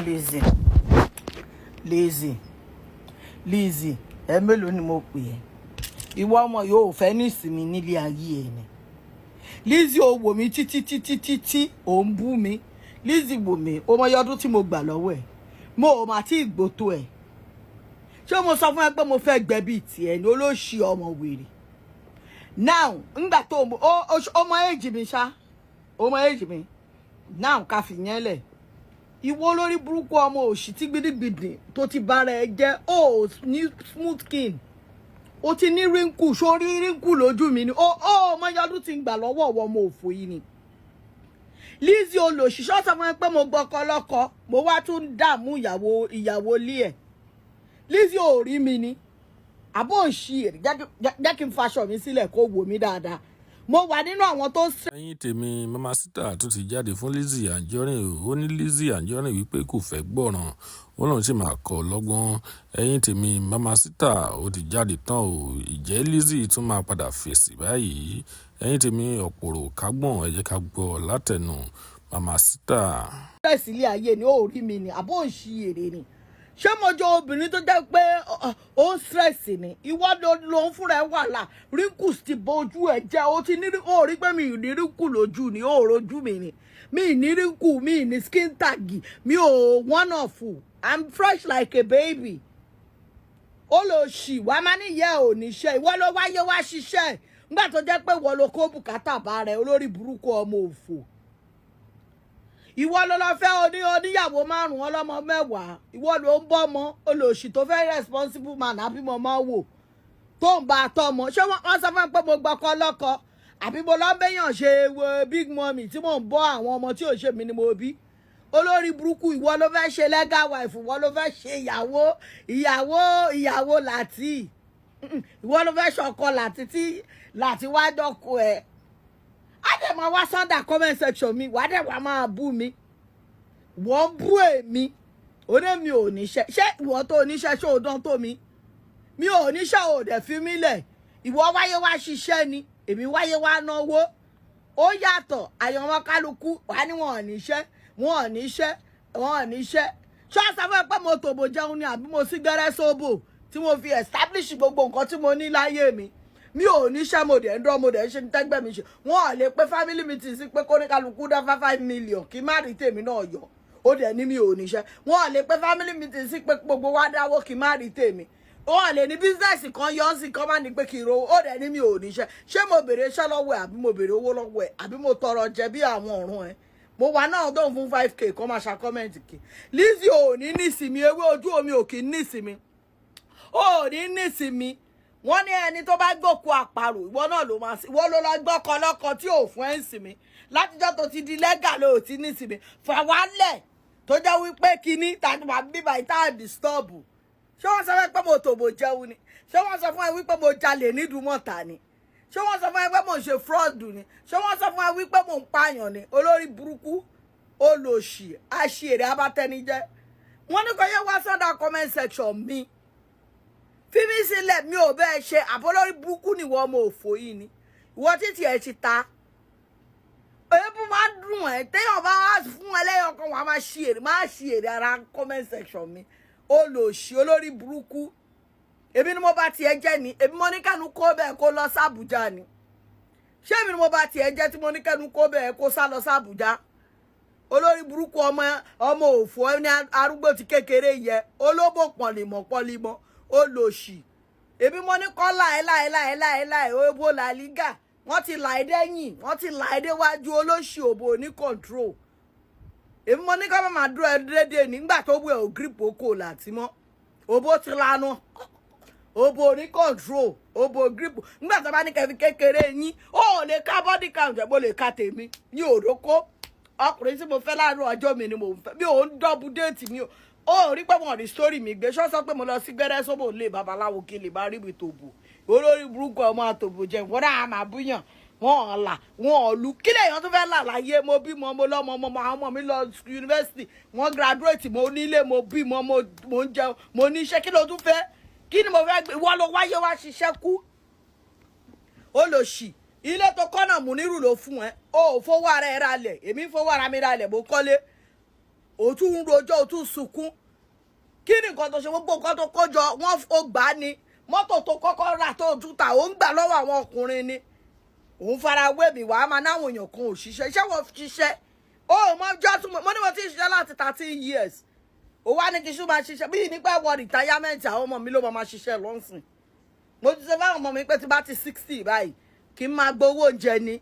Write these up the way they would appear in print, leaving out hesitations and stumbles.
Lizzy ẹ mélòó ni mo pè ẹ́ ìwọ ọmọ yóò fẹ́ ní ìsinmi nílé ayé ẹ ni Lizzy ó wò mí títí ó ń bú mi Lizzy wò mí ó mọ yọdún tí mo gbà lọ́wọ́ ẹ̀ mo ò mà tí ìgbótó ẹ̀ ṣé mo sọ fún ẹ pé mo fẹ́ gbẹ̀bí tiẹ̀ ni olóṣì ọmọ wèrè now ńgbà tó ọmọ èjì mi ṣá ọmọ èjì mi now ká fi yẹn lẹ̀ ìwọ lórí burúkú ọmọ òṣì tí gbidigbidi tó ti bára ẹ jẹ́ ó ní smooth skin ó ti ní wrinkle sórí wrinkle lójú mi ni ó ọmọ yọdún ti ń gbà lọ́wọ́ ọwọ́ ọmọ òfò yìí ni Lizzy olóṣìṣọ́ sọ fún ẹ pé mo gbọ́kọ lọ́kọ mo wá tún dààmú ìyàwó lé ẹ̀ Lizzy ò rí mi ni àbọ̀ ń ṣí èrè jẹ́ kí n faṣọ mi sílẹ̀ kó wò mí dáadáa mo wà nínú àwọn tó ń sẹ́. ẹ̀yin tèmi Mama Sita tó ti jáde fún Lizzy Anjorin ó ní Lizzy Anjorin wípé kò fẹ́ gbọ́ràn ó lóun sì máa kọ́ lọ́gbọ́n ẹ̀yin tèmi Mama Sita ó ti jáde tán o ìjẹ́ Lizzy tún máa padà fèsì báyìí ẹ̀yin tèmi ọ̀pọ̀rọ̀ kágbọ̀n ẹ jẹ́ ká gbọ́ látẹnu Mama Sita. stress ilé ayé ni ó rí mi ni àbọ̀ ń ṣí èrè ni ṣé mo jọ obìnrin tó jẹ́ pé ó ń stress ni ìwọ ló ń fúnra ẹ wàhálà wrinkles ti bo ojú ẹ jẹ́ ó ti ní ó rí pé mi ì ní wrinkle lójú ni ó rojú mi ni mi ì ní wrinkle mi ì ní skin tag mi ò one of I'm fresh like a baby ó lọ ṣì wá má níyẹ ò níṣẹ́ ìwọ ló wáyé wá ṣiṣẹ́ nígbà tó jẹ́ pé ìwọ ló kó bùkátà bá rẹ olórí burúkú ọmọ òfò ìwọ ló lọ fẹ́ oníyàwó 5 ọlọ́mọ 10 ìwọ ló ń bọ́mọ olóṣì tó fẹ́ responsible man àbí mo máa wò tó ń bá a tọ́mọ ṣé wọ́n sọ fún mi pé mo gbọ́kọ lọ́kọ àbí mo lọ bẹ́yàn ṣe big mommy tí mò ń bọ́ àwọn ọmọ tí ò ṣe mí ni mo bí olórí burúkú ìwọ ló fẹ́ ṣe legal wife ìwọ ló fẹ́ ṣe ìyàwó láti ìwọ ló fẹ́ ṣọkọ láti wá dọ́kọ ẹ̀ á dẹ̀ máa wá sunday comment section mi wàá dẹ̀ wá máa bú mi wọ́n bú èmi ó ní mi ò níṣẹ́ ṣé ìwọ tó níṣẹ́ ṣé ò dán tó mi ò níṣẹ́ ò dẹ̀ fi mí lẹ̀ ìwọ wáyé wá ṣiṣẹ́ ni èmi wáyé wá náwó ó yàtọ̀ àyànwọ́ kálukú wà ní wọn ò níṣẹ́ ṣé wọ́n sọ fún ẹ pé mo tòbò jẹun ni àbí mo sí gẹ́rẹ́ sóbò tí mo fi establish gbogbo nǹkan tí mo ní láyé mi ò níṣẹ́ mo dẹ̀ ń dán mo dẹ̀ ń ṣe ní tẹ́gbẹ́ mi ṣe wọ́n ò lè pé family meeting sí pé kóníkálukú dá 5 million kí má rí tèmi náà yọ ó dẹ̀ ní mi ò níṣẹ́ wọ́n ò lè pé family meeting sí pé gbogbo wa dáwó kí má rí tèmi wọ́n ò lè ní business kan yọ sí kan má ní pé kí n rówó ó dẹ̀ ní mi ò níṣẹ́ ṣé mo bèrè iṣẹ́ lọ́wọ́ ẹ̀ àbí mo bèrè owó lọ́wọ́ ẹ̀ àbí mo tọrọ jẹ bí àwọn ọ̀run ẹ̀ mo wà náà tó ń fún 5k kọ́ máa ṣa kọ́mẹ́ǹtì kì Lizzy ò ní nísìmí ewé ojú omi ò kì í nísìmí ò ní nísìmí wọ́n ní ẹni tó bá gbòkú àparò ìwọ náà ló máa sí ìwọ ló lọ gbọ́kọ lọ́kọ tí ò fún ẹ̀ ń sinmi látijọ́ tó ti di lẹ́gà ló ti ní sinmi fàwálẹ̀ tó jẹ́ wípé kinní tàbí wà bíbá ìta disturb ṣé wọ́n sọ pé mo tòbò jẹun ni ṣé wọ́n sọ fún ẹ wípé mo jalè nídùúmọ̀tà ni ṣé wọ́n sọ fún ẹ pé mo ń ṣe fraud ni ṣé wọ́n sọ fún ẹ wípé mo ń pààyàn ni olórí burúkú olòṣì àṣìírí abátẹnijẹ́ wọ́n ní kò yẹ wá sọ́dọ̀ comment section mi fífi sílẹ̀ mi ò bẹ́ẹ̀ ṣe àbólórí burúkú nìwọ ọmọ òfò yìí ni ìwọ títí ẹ̀ ti ta èébú máa ń dùn ẹ̀ téèyàn bá wá fún ẹlẹ́yàn kan wà máa ṣí èrè ara comment section mi olòṣì olórí burúkú èmi ni mo bá tiẹ̀ jẹ́ ni èmi mo ní kẹ́nu kó bẹ́ẹ̀ kó lọ sábùjá ni ṣé èmi ni mo bá tiẹ̀ jẹ́ tí mo ní kẹ́nu kó bẹ́ẹ̀ kó sá lọ sábùjá olórí burúkú ọmọ òfò ẹni arúgbó ti kékeré yẹ olóbò pọ̀lìmọ̀ olòṣì èmi mo ní kọ́ láì owó La Liga wọ́n ti là ẹ́ dẹ́yìn wọ́n ti là ẹ́ déwájú olóṣì òbò ní control èmi mo ní kọ́ máa dúró ẹ dédé nígbà tó wẹ̀ ò grip oko láti mọ́ òbò ti lanu òbò ní control òbò grip nígbà tó bá ní kẹfì kékeré yín ó lè ká body count ẹ̀ bó lè ká tèmi ní òrókó ọkùnrin tí mo fẹ́ láàárọ̀ ọjọ́ mi ni mo fẹ́ mi ò ń dọ́bù déètì mi ó rí pé wọ́n rí sórí mi gbé ṣọ́ sọ pé mo lọ sí gbẹ́rẹ́ sóbò lè babaláwo kí lè bá rí mi tòbò olórí burúkú ọmọ àtòbò jẹun wọ́n dáa máa búyàn wọ́n là wọ́n lù kí lèèyàn tó fẹ́ là láyé mo bímọ mo lọ́mọ ọmọ àwọn ọmọ mi lọ yunifásitì wọ́n graduate mo nílé mo bímọ mo ń jẹun mo níṣẹ́ kí ló tún fẹ́ kí ni mo fẹ́ gbé wọ́n lọ wáyé wá ṣiṣẹ́ kú olòṣì ilé tó kọ́nà Múnírù ló fún ẹ ó fowó ara ẹ ralẹ̀ èmi fowó ara mi ralẹ̀ mo kọ́lé ó tún ń rojọ́ ó tún sunkún kí ni nǹkan tó ṣe gbogbo nǹkan tó kójọ wọ́n ó gbà á ni mọ́tò tó kọ́kọ́ rà tó tún tà ó ń gbà lọ́wọ́ àwọn ọkùnrin ni òun fara wé mi wàá máa náwọn èèyàn kan ò ṣiṣẹ́ iṣẹ́ wọn ṣiṣẹ́ ó mọ ọjọ́ tún mo ní mo ti ṣiṣẹ́ láti 13 years ó wá ní kí n ṣú máa ṣiṣẹ́ bí nípa wọ rìtáyámẹ́ǹtì àwọn ọmọ mi ló máa ṣiṣẹ́ lọ́sìn mo ti ṣe fáwọn ọmọ mi pé tí bá ti 60 báyìí kí n máa gbowó oúnjẹ ni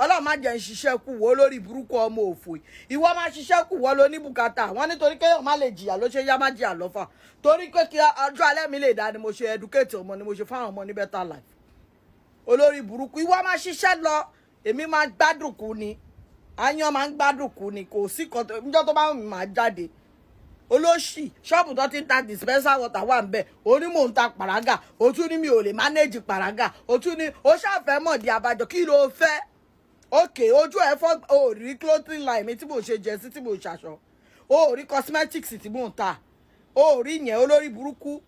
ọlọ́run má jẹ́ ń ṣiṣẹ́ kù wọ́ lórí burúkú ọmọ òfò ìwọ máa ṣiṣẹ́ kù wọ́ ló ní bùkátà wọ́n nítorí kéèyàn má lè jìyà ló ṣe yá má jìyà lọ́fà torí pé kí ọjọ́ alẹ́ mi lè dá ni mo ṣe educate ọmọ ni mo ṣe fáwọn ọmọ ní better life olórí burúkú ìwọ máa ṣiṣẹ́ lọ èmi máa gbádùn kù ni àyàn máa ń gbádùn kù ni kò sí kan níjọ́ tó bá wù mí máa jáde olóṣì ṣọ́ọ̀bù tó ti ń ta dispenser water wà ń bẹ̀ ó ní mò ń ta pàrágà ó tún ní mi ò lè manage pàrágà ó tún ní ó ṣàfẹ́ mọ̀ di abájọ kí ló fẹ́ okay ojú ẹ fọ́ o rí clothing line mi tí mo ṣe jẹ́sí tí mo ṣaṣọ o rí cosmetics tí mo ń ta o rí yẹn olórí burúkú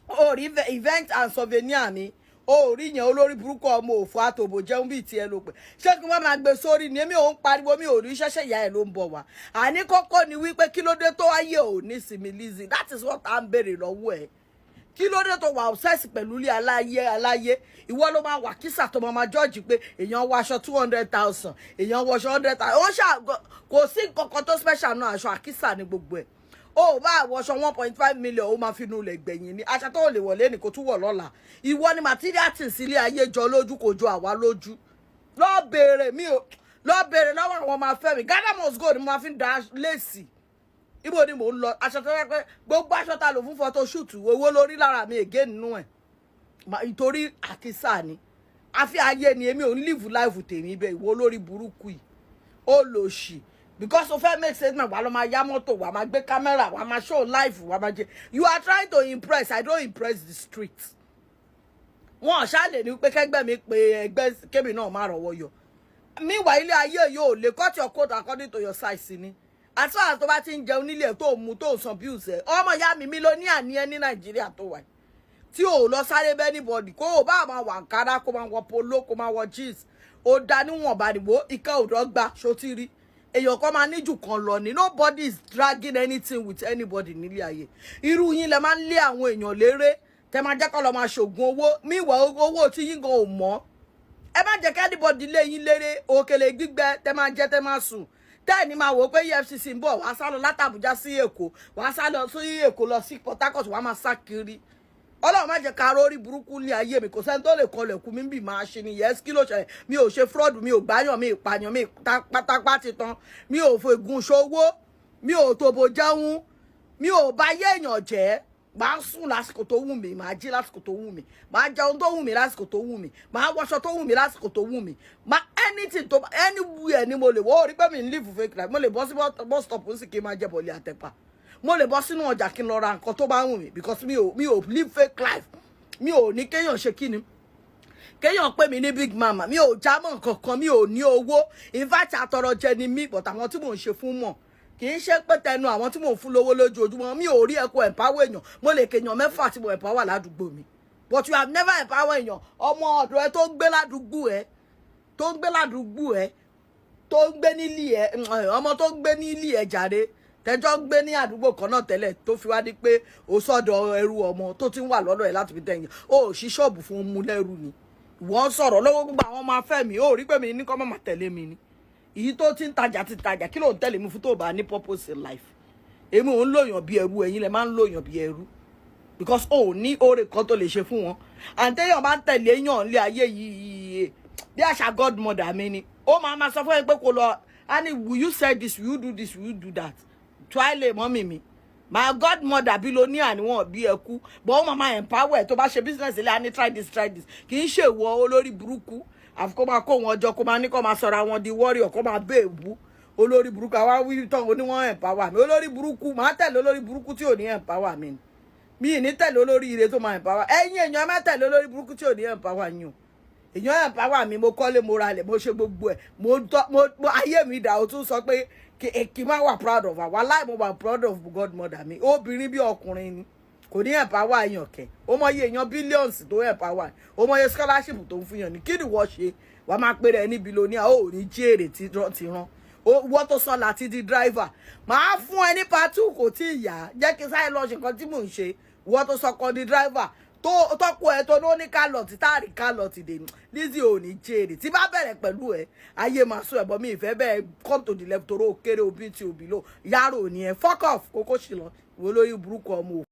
o rí event and souvenir mi o rí yẹn olórí burúkú ọmọ òfò àtòbò jẹun bíi tiẹ̀ ló pé ṣé kí wọ́n máa gbé sórí ni èmi ò ń pariwo mi ò rí ṣẹ́ṣẹ́ ìyá ẹ̀ ló ń bọ̀ wá àní kókó ni wípé kí ló dé tó ayé ò ní sinmi Lizzy that is what à ń béèrè lọ́wọ́ ẹ̀ kí ló dé tó wà obsess pẹ̀lú ilé aláyé ìwọ ló máa wà kísà tó máa jọ́ọ̀jì pé èèyàn wọ aṣọ 200,000 èèyàn wọ aṣọ 100,000 ó ṣà kò sí nǹkan tó special náà aṣọ àkísà ní gbogbo ẹ̀ ó bá àwọṣọ 1.5 million ó máa fi inú ilẹ̀ gbẹ̀yìn ni aṣọ tó lè wọlé ní kò tún wọ̀ lọ́la ìwọ ni material tì sílé ayé jọ lójú kò jọ àwa lójú lọ́ọ́ béèrè lọ́wọ́ àwọn ọmọ afẹ́ mi Ghana must go ni mo máa fi ń da léèsì ibo ni mò ń lọ aṣọ tó yẹ pé gbogbo aṣọ ta lò fún photo shoot owó lórí lára mi ègé nínú ẹ̀ nítorí àkísà ni àfi ayé ni èmi ò ń live life tèmi bẹ́ẹ̀ ìwọ lórí burúkú yìí ó lò ṣì because o fẹ́ make statement wà ló máa yá mọ́tò wà máa gbé camera wà máa show life wà máa jẹ you are trying to impress I don't impress the street wọn ṣáà lè ní pé kẹgbẹ́ mi pé ẹgbẹ́ kébì náà má rọwọ́ yọ meanwhile ilé ayé yóò lè cut your coat according to your size ni as far as tó bá ti ń jẹun nílé tó mu tó san bills ẹ ọmọ ìyá mi mílíọ̀nìyà ní ẹ ní Nàìjíríà tó wà tí ò lọ sáré bẹ́ẹ̀ anybody kó o bá máa wà Ankara kó máa wọ polo kó máa wọ jeans ó dá níwọ̀n bá nìbó ìka òdò gba ṣòtìrí èèyàn kan máa níjù kan lọ ní nobody is dragging anything with anybody nílé ayé irú yín lẹ máa ń lé àwọn èèyàn léré tẹ máa jẹ́ kó lọ máa ṣògùn owó míwọ̀ owó tí yín gan ò mọ́ ẹ má jẹ́ kí anybody lé yín léré òkèlè gbígbẹ tẹ máa jẹ tẹ máa sùn tẹ́ẹ̀ni máa wò pé EFCC ń bọ̀ wàá sá lọ látàbújá sí Èkó wàá sá lọ sí Èkó lọ sí Port Harcourt wàá máa sá kiri Ọlọ́run má jẹ́ ká rórí burúkú ní ayé mi kò sẹ́ni tó lè kọlẹ̀kùn mi bí máa ṣe ni yes kí ló ṣẹlẹ̀ mi ò ṣe fraud mi ò gbáyàn mi ìpààyàn mi pátápá ti tán mi ò fògùn ṣòwò mi ò tòbò jẹun mi ò bá yé èèyàn jẹ́ máa sùn lásìkò tó wù mí máa jí lásìkò tó wù mí máa jẹun tó wù mí lásìkò tó wù mí máa wọṣọ tó wù mí lásìkò tó wù mí máa anything tó anywhere ni mo lè wọ́ orí pé mi ń live fake life mo lè bọ́ sí bus stop ó sì kí n máa jẹ bọ̀lì àtẹ̀pà mo lè bọ́ sínú ọjà kí n lọ ra nǹkan tó bá wù mí because mi ò live fake life mi ò ní kéèyàn ṣe kí ni kéèyàn pè mí ní big mama mi ò jámọ́ kankan mi ò ní owó in fact àtọrọ jẹ ni mí but àwọn tí mò ń ṣe fún mọ̀ kì í ṣe pé tẹnu àwọn tí mò ń fún lówó lójoojúmọ́ mi ò rí ẹ̀kọ́ empower èèyàn mo lè kéèyàn 6 tí mo empower ládùúgbò mi but you have never empower èèyàn ọmọ ọ̀dọ̀ ẹ tó ń gbé ládùúgbò ẹ tó ń gbé nílé ẹ ọmọ tó ń gbé nílé ẹ jàre tẹjọ ń gbé ní àdúgbò kan náà tẹ́lẹ̀ tó fi wá di pé ó sọ́dọ̀ ẹrú ọmọ tó ti ń wà lọ́dọ̀ ẹ̀ láti fi tẹ̀yìn ó ṣí ṣọ́ọ̀bù fún mú lẹ́rú ni wọ́n sọ̀rọ̀ lọ́wọ́ gbogbo àwọn ọmọ afẹ́ mi ó rí pé mi ní kọ́ mọ̀ tẹ̀lé mi ni èyí tó ti ń tajà ti tajà kí ló ń tẹ̀lé mi fún tó bá ní purpose in life èmi ò ń lòyàn bí ẹrú ẹ̀yin lẹ máa ń lòyàn bí ẹrú because ó ní oore kan tó lè ṣe fún wọn àǹtẹ̀yàn bá ń tẹ̀lé yàn lé ayé yìí bí àṣà godmother mi ni ó máa sọ fún ẹ pé kò lọ ani will you say this will you do this will you do that twile mommy mi my godmother billionaire ni wọ́n bí ẹkú but ó máa empower tó bá ṣe business ile ani try this kì í ṣe wo olórí burúkú àfi kó máa kó wọn jọ kó máa ní kó máa sọra wọn di warrior kó máa beebu olórí burúkú àwa wí tán ó ní wọ́n empower mi olórí burúkú máa tẹ̀lé olórí burúkú tí ò ní empower mi mi ní tẹ̀lé olórí ire tó máa empower ẹ̀yin èèyàn má tẹ̀lé olórí burúkú tí ò ní empower yín o èèyàn empower mi mo kọ́lé mo ralẹ̀ mo ṣe gbogbo ẹ̀ mo ayé mi dà ó tún sọ pé kí má wà proud of her wàláì mo wà proud of godmother mi obìnrin bí ọkùnrin ni kò ní empower èèyàn kẹ ó mọ iye èèyàn billions tó empower ó mọ iye scholarship tó ń fún yàn ní kí ni wọ́n ṣe wàá máa pè rẹ̀ ní billionaire ó ní jèrè ti rán wọ́n tó sọ láti di driver màá fún ẹ ní pàtó kò tí ì yá jẹ́ kí sáyé lọ ṣe nǹkan tí mò ń ṣe wọ́n tó sọ kọ́ di driver tó tọ́kọ ẹ tó ní kálọ̀tì táàrí kálọ̀tì dè Lizzy ò ní jèrè tí bá bẹ̀rẹ̀ pẹ̀lú ẹ ayé máa sún ẹ̀bọ mi ìfẹ́ bẹ́ẹ̀ come to the left toró kéré òbí tí òbí lò yàrá ò ní ẹ fuck off kókó ṣì lọ ìwé lórí burúkú ọmọ